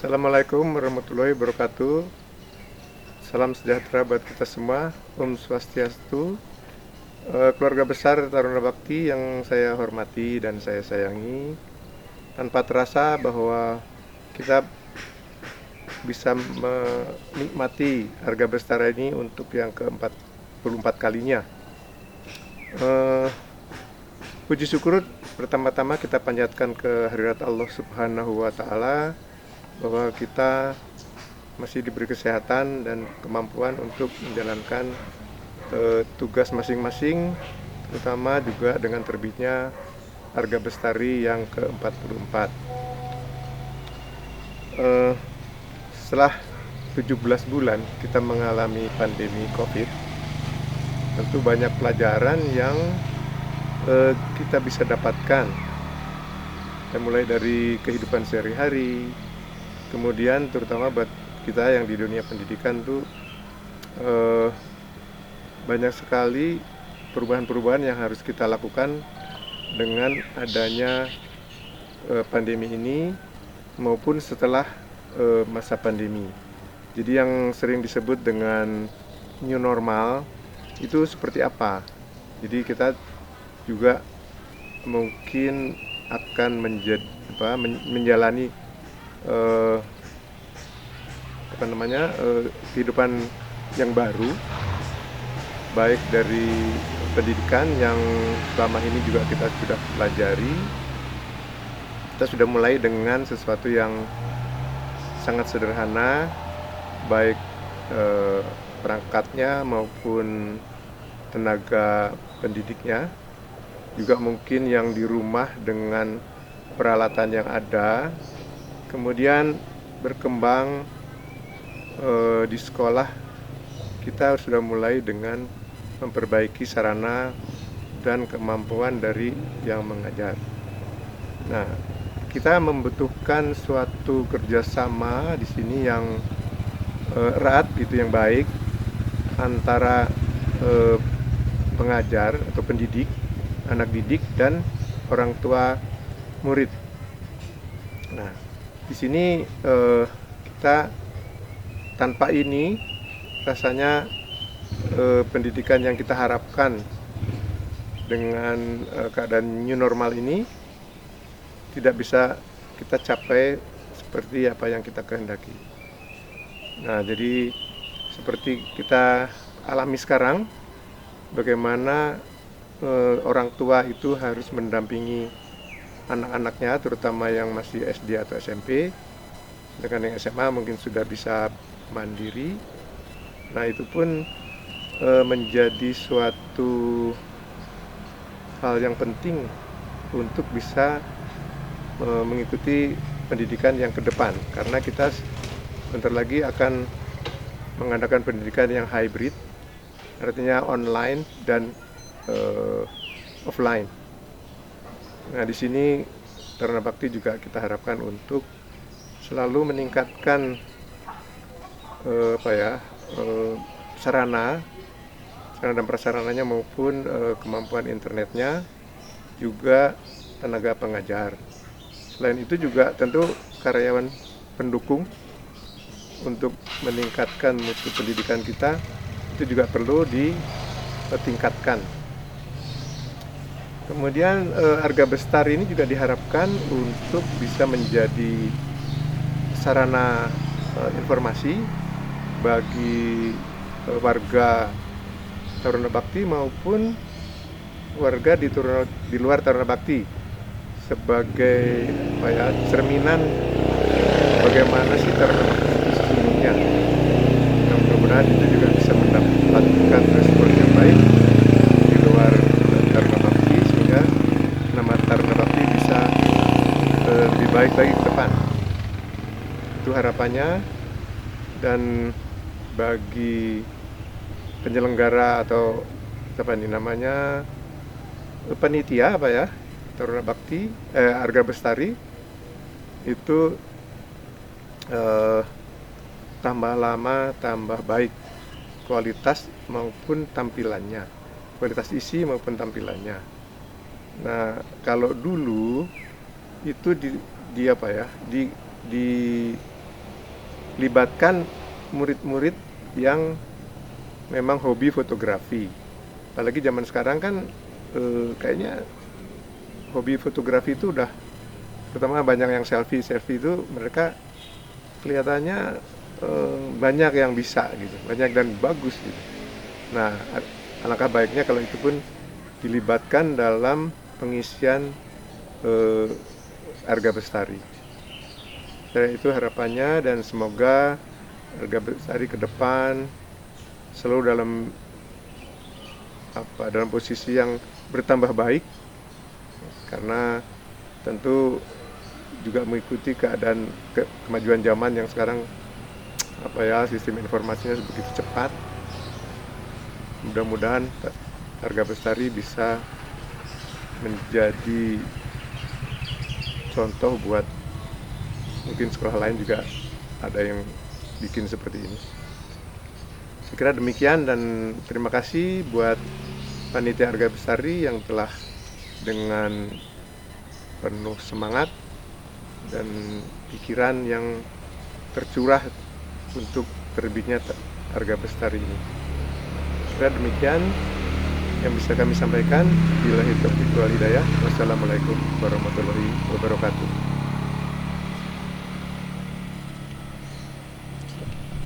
Assalamualaikum warahmatullahi wabarakatuh. Salam sejahtera buat kita semua. Om Swastiastu. Keluarga besar Taruna Bakti yang saya hormati dan saya sayangi, tanpa terasa bahwa kita bisa menikmati Arga Bestara ini untuk yang ke-44 kalinya. Puji syukur pertama-tama kita panjatkan ke hadirat Allah Subhanahu wa Ta'ala bahwa kita masih diberi kesehatan dan kemampuan untuk menjalankan tugas masing-masing, terutama juga dengan terbitnya Arga Bestari yang ke-44. Setelah 17 bulan kita mengalami pandemi COVID, tentu banyak pelajaran yang kita bisa dapatkan. Kita mulai dari kehidupan sehari-hari, kemudian terutama buat kita yang di dunia pendidikan tuh banyak sekali perubahan-perubahan yang harus kita lakukan dengan adanya pandemi ini maupun setelah masa pandemi. Jadi yang sering disebut dengan new normal itu seperti apa? Jadi kita juga mungkin akan menjalani kehidupan yang baru, baik dari pendidikan yang selama ini juga kita sudah pelajari. Kita sudah mulai dengan sesuatu yang sangat sederhana, baik perangkatnya maupun tenaga pendidiknya, juga mungkin yang di rumah dengan peralatan yang ada. Kemudian berkembang di sekolah, kita sudah mulai dengan memperbaiki sarana dan kemampuan dari yang mengajar. Nah, kita membutuhkan suatu kerjasama di sini yang erat, gitu, yang baik antara pengajar atau pendidik, anak didik, dan orang tua murid. Nah, di sini kita tanpa ini rasanya pendidikan yang kita harapkan dengan keadaan new normal ini tidak bisa kita capai seperti apa yang kita kehendaki. Nah, jadi seperti kita alami sekarang, bagaimana orang tua itu harus mendampingi anak-anaknya, terutama yang masih SD atau SMP. Dengan yang SMA mungkin sudah bisa mandiri. Nah, itu pun menjadi suatu hal yang penting untuk bisa mengikuti pendidikan yang ke depan, karena kita bentar lagi akan mengadakan pendidikan yang hybrid, artinya online dan offline. Nah, di sini Taruna Bakti juga kita harapkan untuk selalu meningkatkan sarana dan prasarananya maupun kemampuan internetnya, juga tenaga pengajar. Selain itu juga tentu karyawan pendukung untuk meningkatkan mutu pendidikan kita itu juga perlu ditingkatkan. Kemudian Arga Bestari ini juga diharapkan untuk bisa menjadi sarana informasi bagi warga Taruna Bakti maupun warga di luar Taruna Bakti, sebagai cerminan bagaimana sih Taruna Bakti itu sesungguhnya. Nah, mudah-mudahan itu juga bisa mendapatkan respon yang baik di luar Taruna Bakti, sehingga nama Taruna Bakti bisa lebih baik lagi ke depan. Itu harapannya. Dan bagi penyelenggara atau panitia Taruna Bakti Arga Bestari itu tambah lama tambah baik kualitas maupun tampilannya, kualitas isi maupun tampilannya. Nah, kalau dulu itu libatkan murid-murid yang memang hobi fotografi. Apalagi zaman sekarang kan kayaknya hobi fotografi itu udah, terutama banyak yang selfie itu mereka kelihatannya banyak yang bisa gitu, banyak dan bagus gitu. Nah, alangkah baiknya kalau itu pun dilibatkan dalam pengisian Arga Bestari. Itu harapannya, dan semoga Arga Bestari ke depan selalu dalam posisi yang bertambah baik, karena tentu juga mengikuti keadaan kemajuan zaman yang sekarang sistem informasinya begitu cepat. Mudah-mudahan Arga Bestari bisa menjadi contoh buat mungkin sekolah lain juga ada yang bikin seperti ini. Saya kira demikian, dan terima kasih buat panitia Arga Bestari yang telah dengan penuh semangat dan pikiran yang tercurah untuk terbitnya Arga Bestari ini. Kira demikian yang bisa kami sampaikan. Billahi taufiq wal hidayah. Wassalamualaikum warahmatullahi wabarakatuh.